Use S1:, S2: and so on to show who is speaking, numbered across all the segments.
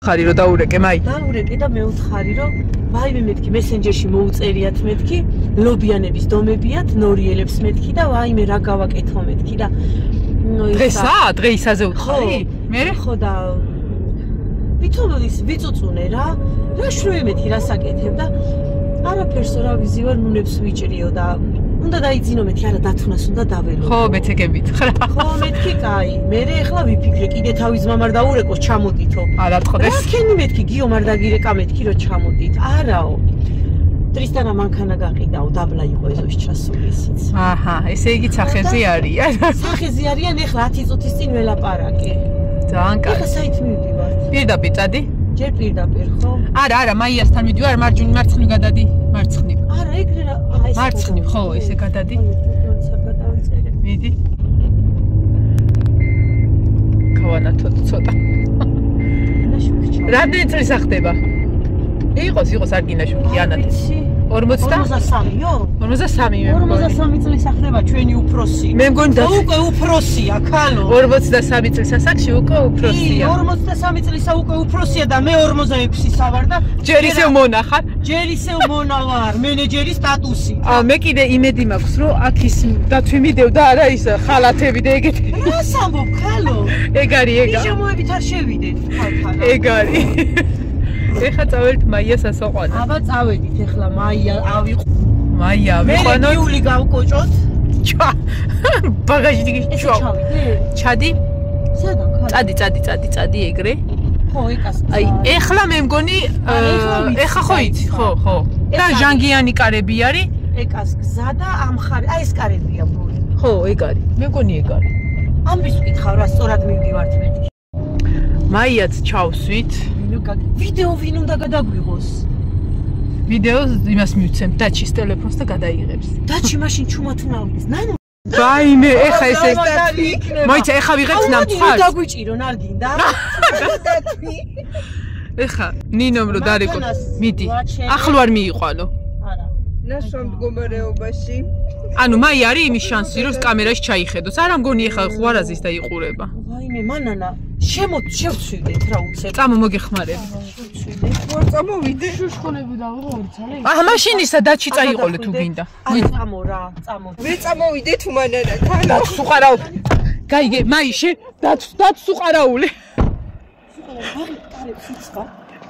S1: უთხარი რომ დაურეკე მაი.
S2: დაურეკე და მე უთხარი რომ ვაიმე მეთქი მესენჯერში მოუწერიათ მეთქი, ლობიანების დომებიათ, ნორიელებს მეთქი და ვაიმე რა გავაკეთო მეთქი და
S1: დღესა, დღეისაზე უთხარი? მე
S2: ხო და ვითომ ის ვიწუწუნე რა შვევი მეთქი რასაკეთებ და არაფერს რა ვიზივარ ნუნებს ვიჭრიო და უნდა დაიძინო მეთქი არა დათუნას უნდა დაველო.
S1: ხო, მეცეკებით ხრა.
S2: ხო, მეთქი კაი. მე ახლა ვიფიქრე, კიდე თავის მამარ დაურეკო, ჩამოდითო.
S1: არა თხოვდეს.
S2: რა ქენი მეთქი, გიო მარ დაგირეკა მეთქი, რომ ჩამოდით. არაო. ტრისტანა მანქანა გაყიდაო, დაბლა იყო ეზოში ჩასული ისიც.
S1: აჰა, ესე იგი სახეზე არიან.
S2: სახეზე არიან, ახლა 10 წუთის წინ ველაპარაკე.
S1: ძალიან კაი.
S2: ახლა საით მივდივარ?
S1: პირდაპირ წადი?
S2: ჯერ პირდაპირ, ხო?
S1: არა, მაიასთან მივდივარ, მარჯვნივ მარცხნივ გადადი, მარცხნივ.
S2: არა, ეგრე რა, ეს
S1: მარცხნივ, ხო, ესე გადადი. მიდი. გავანათოთ ცოტა. რამდენი წელს ახდება? იყოს არ გინაშუქი ანათე.
S2: 43-ო?
S1: 43 მე მგონი.
S2: 43 წლის ახდება ჩვენი უფროსი.
S1: მე მგონი და
S2: უკვე უფროსია, ქალო.
S1: 43 წლის ასაკში უკვე უფროსია.
S2: 43 წლისა უკვე უფროსია და მე 46-ისა ვარ და
S1: ჯერ ისევ მონახარ.
S2: ჯერ ისევ მონა ვარ, მენეჯერის სტატუსი.
S1: მე კიდე იმედი მაქვს, რომ აქ ის დათვი მიდევ და არა ის ხალათები და ეგეთი.
S2: რას ამბობ, ქალო?
S1: ეგ არის, ეგ.
S2: პიჟამოებით არ შევიდეთ, ხალხთან.
S1: ეგ არის. ეხლა წავალთ მაიას ასოყვანა.
S2: აბა წავედით ეხლა მაია ავიყო.
S1: მაია ავიყვანოთ.
S2: მე იული გავკოჭოთ.
S1: ბაგაჟი ჩვა. ჩადი?
S2: სადა?
S1: წადი ეგრე.
S2: ხო, ეკას.
S1: აი, ეხლა მე მგონი ეხა ხო იცი, ხო. და ჟანგიანი კარები არის.
S2: ეკას გზა და ამხარი, აი ეს კარებია ბული.
S1: ხო, ეგ არის. მე მგონი ეგ არის.
S2: ამბის ვკითხავ რა სწორად მივდივართ მეთქი.
S1: მაიაც ჩავსვით.
S2: ვიდეო ვინ უნდა გადაგვიღოს?
S1: ვიდეოს იმას მივცემ დაჩის ტელეფონს და გადაიღებს.
S2: დაჩი მაშინ ჩუმად ნავლის. ნანო.
S1: ბაიმე, ეხა ესე. მოიცა, ეხა ვიღებთ ნამცხარს.
S2: დაგვიჭირონ არ გინდა?
S1: ეხა ნინომ რო დარეკო. მიდი. ახლო არ მიიყვანო.
S2: არა.
S3: ნაშრომ მდგომარეობაში.
S1: ანუ მაი არის იმის შანსი, რომ კამერაში ჩაიხედოს. არა მგონი ეხა ხوارაზის და იყურება.
S2: ვაიმე, მანანა, შევცვიდეთ რა უცებ.
S1: წამო მოგეხმარები.
S3: ვარ წამოვიდე.
S2: შუშხონები დავიღო ძალე.
S1: აჰა, მაშინ ისა დაჩი წაიყოლე თუ გინდა.
S2: წამო რა, წამო.
S3: მე წამოვიდე თუ მანანა თან.
S1: დაც უყარავ. გაიგე, მაიში, დაც უყარავული.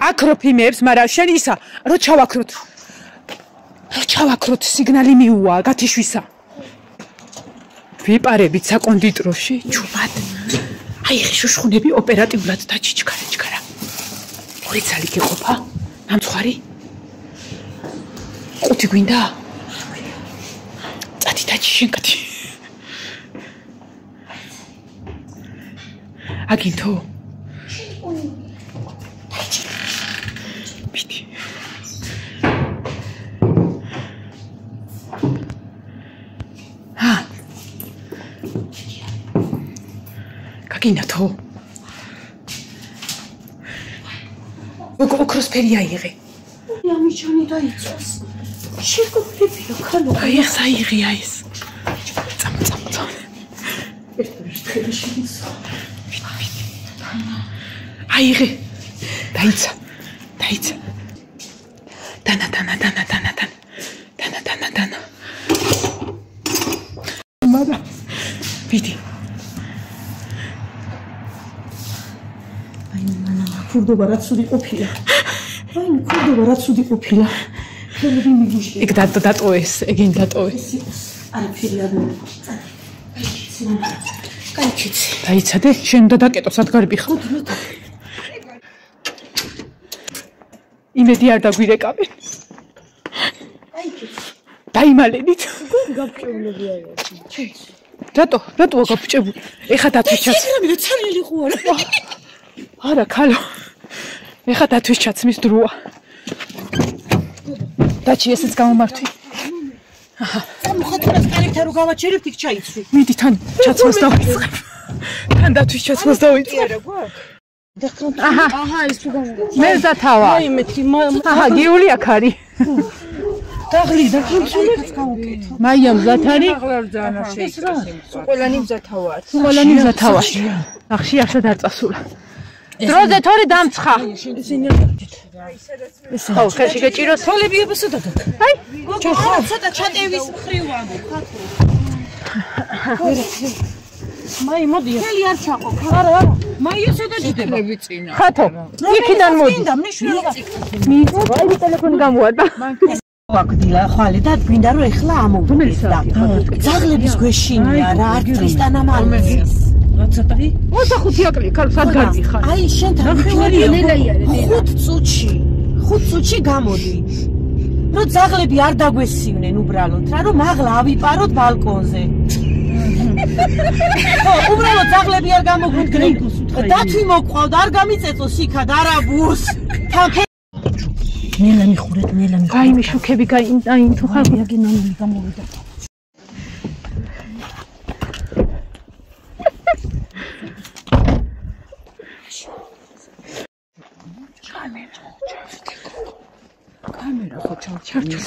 S1: აკროფიმებს, მაგრამ შენ ისა, რო ჩავაქროთ, სიგნალი მიუვა, გათიშვისა. ვიპარებით საკონდიტროში, ჩუმად. აი, შუშხუნები ოპერატიულად დაჩიჩქარა. ორი ცალი გეყოფა? ნამცხვარი? ყუთი გვინდა? წადი დაჩი შენ კაცი. აგინთო? მიდი. გაგინათო? ოქროსფერი აიღე.
S2: ამიჩონი დაიწოს. შეგოხლებია ქალო.
S1: აი ეს აიღია ეს. წამო. აიღე. დაიცა. დანა. მარა. ვიდი.
S2: ქურდობა რაც უდი ყოფილა. ხელები მიგუშტი.
S1: ეგ დატოვეს, ეგენ დატოვეს.
S2: არაფერი არ მოვა. კაიჩიც.
S1: დაიცადე, შენ უნდა დაკეტო სადგარები ხარ. იმედი არ დაგვირეკავე.
S2: კაიჩიც.
S1: დაიმალენით.
S2: გაფჭებული არა.
S1: რატო გაფჭებული? ეხა დათვისჩაც.
S2: მე ცარიელი ხო არა.
S1: არა, ქალო. ეხა დათვისჩაც მის დროა. დაჩი ესეც გამომართვი. აჰა.
S2: სამხატვრას კარებთან რო გავაჩერებთ, იქ ჩაიცვი.
S1: მიდი თან ჩაცმას დავიწყებ. თან დათვის ჩაცმას დავიწყებ.
S2: აჰა, ის თუ გამოგეც.
S1: მე ზათავა.
S2: აი მეთქი
S1: აჰა, გიული აქ არის.
S2: დაღლი გავუკეთო.
S1: მაიამ ზათარი.
S3: აღლავ შეიძლება. ყველანი მზათავაა.
S1: ყველანი მზათავაში. ახში ახლა დაწასულა. დროზე თორი დამცხა. ხო, ხელში გეჭიროს.
S2: თოლები ებოსო და გაკ.
S1: აი,
S2: ხო, ცოტა ჩატევის მხრივ ამო, ხათო. მაი მოდი. ხელი არ ჩაყო. არა. მაიოსე და ჯდება.
S1: ხათო. იქიდან მოდი. აი, ტელეფონი გამოვარდა.
S2: ვაკდილა ხვალე და გვინდა რომ ეხლა ამოვიდეთ. ძაღლების გვეშინია რა, არ ტრისტანამ არ მის. რაცოტი?
S1: 25 აკლი, ქალ სადგარი ხარ.
S2: აი, შენ თავი 5 წუთში გამოდი. რომ ძაღლები არ დაგვესივნენ უბრალოდ რა, რომ მაღლა ავიპაროთ ბალკონზე. ხო, უბრალოდ ძაღლები არ გამოგვიდგნენ. დათვი მოყავდა, არ გამიწეწო სიქად, არა ბურს. ნელა მიხურეთ, ნელა მიხურეთ.
S1: აი, მიშუქები აი, თუ ხალხი აგენანული გამოვიდა. კამერა ხო ჩართული.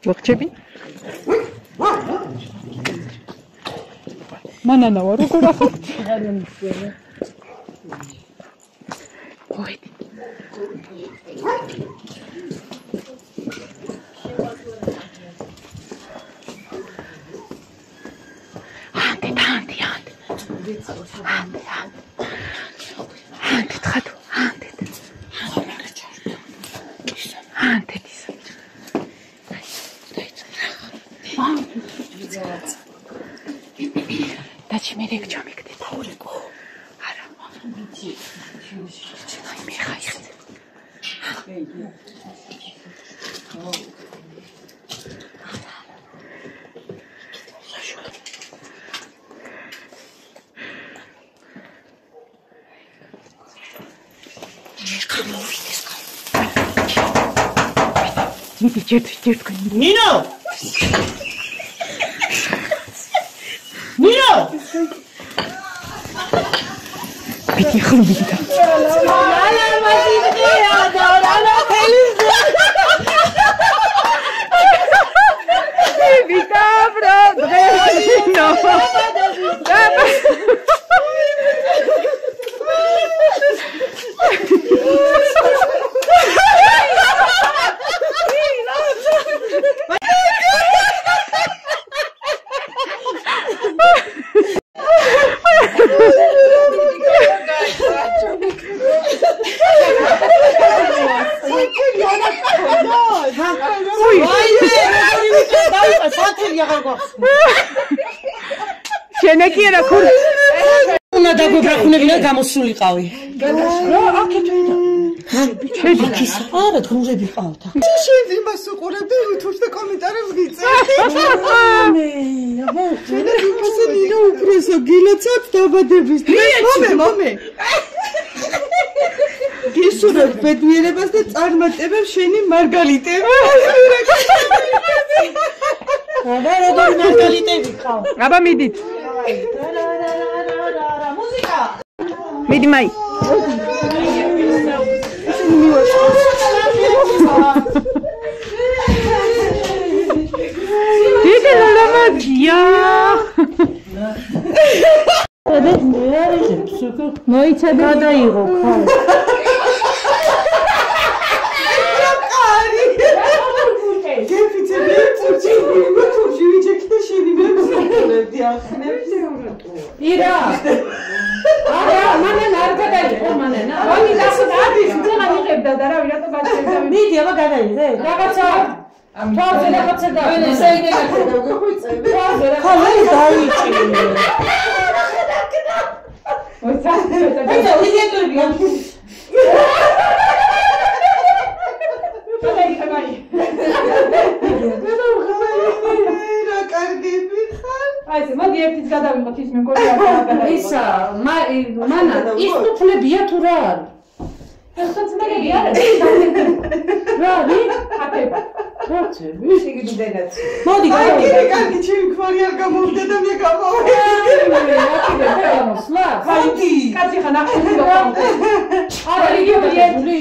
S1: მოხჭები? მანანა ვარ როგორ ახალ? ოი.
S2: Nino! Nino!
S1: Bitti xilum bitti.
S2: Ala mazidki ador ala feliz.
S1: Bitti bro. No. შენაკი რა ქულ
S2: უნდა დაგვებრახუნებინა გამოსულიყავი რა აქეთ შედი ქის არა გრუზები ყავთ
S3: შენ იმას უყურებდი YouTube-ს და კომენტარებს გიწევდი მე აბა შენ იქასე ნინო უპრესო გილოცავ დაბადების მომე გისურვებ ბედნიერებას და წარმატებებს შენი მარგალიტები
S2: აბა როგორი მარგალიტები ყავ
S1: აბა მიდით
S2: მუსიკა
S1: მიდი მაი დიდი ლამაზია მოიცადე გადაიღო ხო ირა არა მანენ არ გადაიღო მანენ ვანი დასო დადის ძმა მიღებდა და რა ვირატო გაჩერდა
S2: მიდი აბა გადაიღე
S1: რაღაცა თვალზე რაღაცა და ესე იდეა თვალზე რა
S2: ხალე დაიჭირე
S1: ოცა იდეები აი ეს მოდი ერთის გადავიღოთ ის მეგონი არ გადაიღო ისა მანა ის უფლებია თუ რა არის ეხლა ძმები არის რა ვი აკება
S2: მოდი
S3: კარგი ჩემი ქმარი არ გამოვიდა და მე გამოვიდა
S1: კაცი ხან ახლა არა რიგებული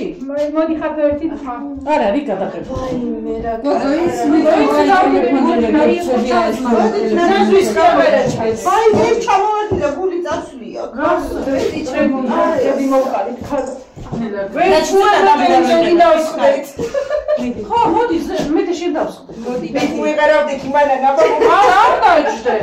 S1: მოდი ხარ ერთი არა რიგ გადაყრები მე რა
S3: აი მე ჩამოვედი და გული წასვლია
S1: გასვედი ჩემი მე მოვყავით
S3: ვენა
S1: ხო მოდი მე შევდავსხო
S3: მოდი მე ვეღარავდი კი მანა გაბა
S1: არა არ დაიჭდე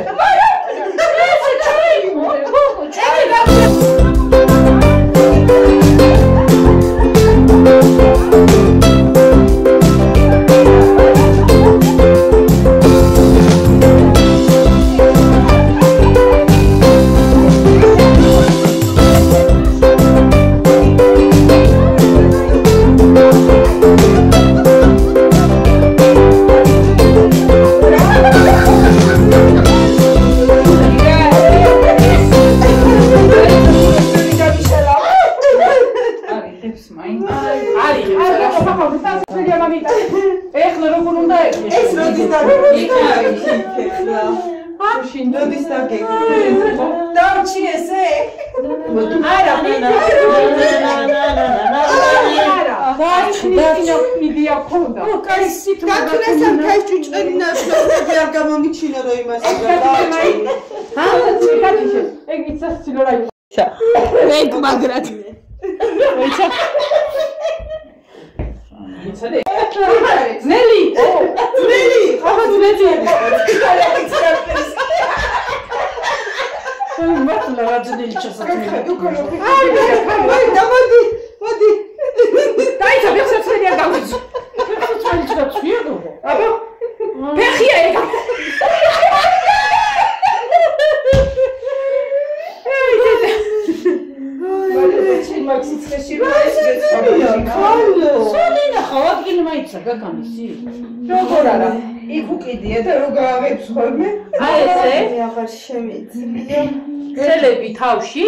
S1: Celebri თავში?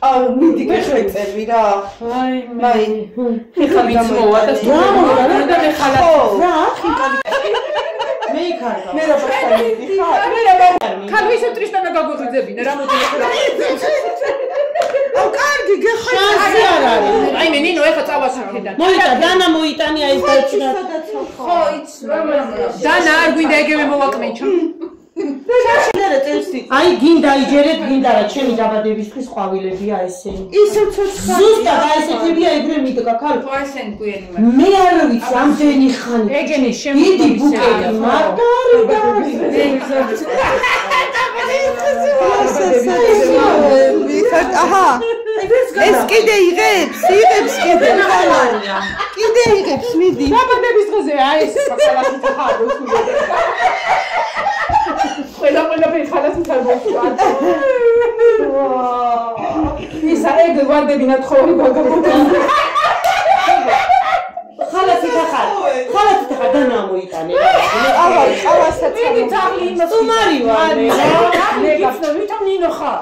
S3: აუ მიდი გეხვეწები რა. აი,
S1: ეხლა ვიცმოვა და და მე ხალხი.
S3: რა, ხინკალი. მე იქარგა. მე რა პასტალიდი ხარ? მე რა
S1: ქალ ისე ტრისტანა გაგოღვიძებინე რა მოდი ეხლა.
S3: აუ კარგი გეხვეწები არ არის.
S1: აი მე ნინო ეხლა წავა აქედან.
S2: მოიტა დანა მოიტანი აი დაიჭრა.
S1: ხო, იცი. დანა არ გვინდა ეგევე მოვაკმეჩო.
S2: აი გინდა იჯერეთ გინდა რა ჩემი დაბადებისთვის ყვავილებია ესენი
S3: ისე ცოცხალი
S2: ზუსტად აი ესეთებია ეგრე მიდგა ქალ
S1: ხო ესენი გვიანი
S2: მე არ ვიცი ამდენი ხანი
S1: ეგენი
S2: დიდი ბუკეტი მაგარი
S3: აჰა ეს კიდე იღებს კიდე კიდე იღებს მიდი
S1: დაბადების დღეზე აი ეს ხალხი ხარობს ყველა ხალხი ხარობს ისა ეგ ვარდებინა თხოვრი გაგაბოდა
S2: ხალხი ხარ დანა მოიტანე
S3: ავასაც
S1: იგი თაღი იმას
S2: თუმარი ვარ
S1: მე გაცნობ ვითომ ნინო ხარ